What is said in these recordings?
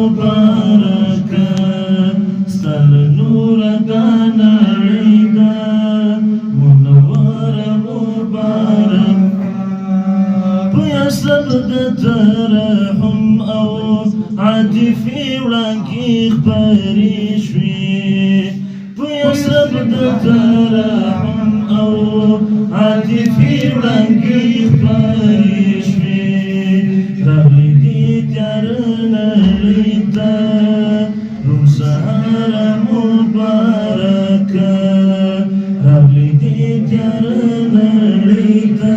مبارکه ستل نور دانا عیدا منور مبارکه پیاسب د ترحم او عاطفي وړانګې خپرې شوې پیاسب د ترحم او عاطفي وړانګې خپرې شوې راغلي دي تیار نړۍ ته روڼ سهار مبارکه راغلي دي تیار نړۍ ته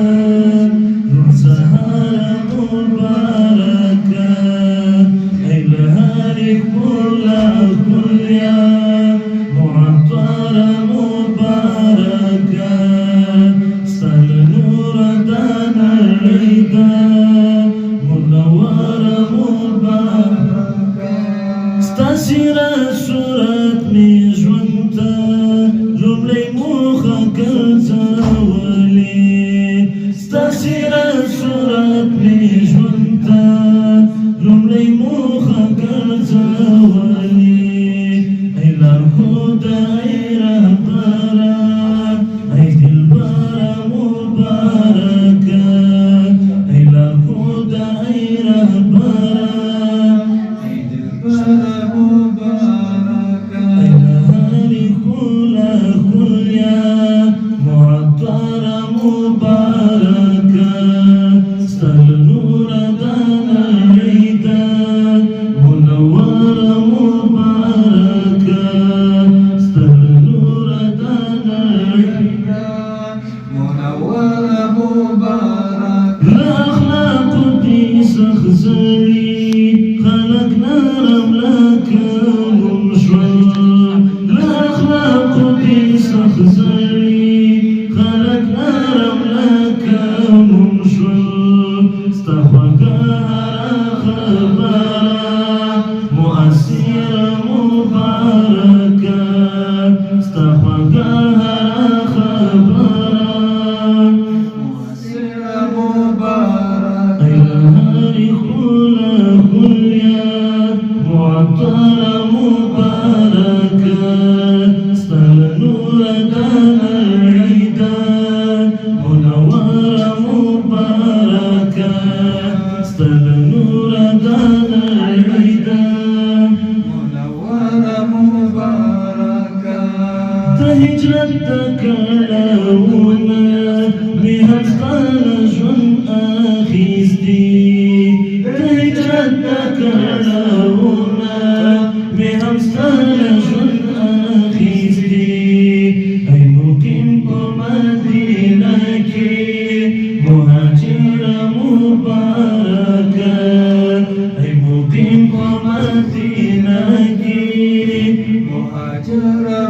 روڼ سهار مبارکه ای له هرې ښکلا ښکلیا معطره مبارکه ستا له نوره دا نړۍ ده منوره مبارکه ستاسې صورت مې ژوند ته لومړۍ موخه ګرځولې ستاسې صورت مې ژوند ته لومړۍ موخه ګرځولې ای لارښوده ای رهبره ای دلبره مبارکه ای لارښوده ای رهبره ای دلبره مبارکه ای له هرې ښکلا ښکلیا معطره مبارکه ستا له نوره دا نړۍ ده منوره مبارکه ستا له نوره دا نړۍ ده منوره مبارکه له اخلاقو دې سخت زړي خلک نرم لکه موږ ژوند له اخلاقو دې سخت زړي خلک نرم لکه موږ ژوند ستا خوږه هره خبره مؤثره مبارکه ستا خوږه هره خبره مؤثره مبارکه ای له هرې ښکلا ښکلیا معطره مبارکه ستا له نوره دا نړۍ ده منوره مبارکه ستا له نوره دا نړۍ ده منوره مبارکه د هجرت د کړاوونه مې هم ستا له ژوند اخیستي د هجرت د کړاوونه مې هم ستا له ژوند اخیستي ای مقیم په مدینه کې مهاجره مبارکه ای مقیم په مدینه کې مهاجره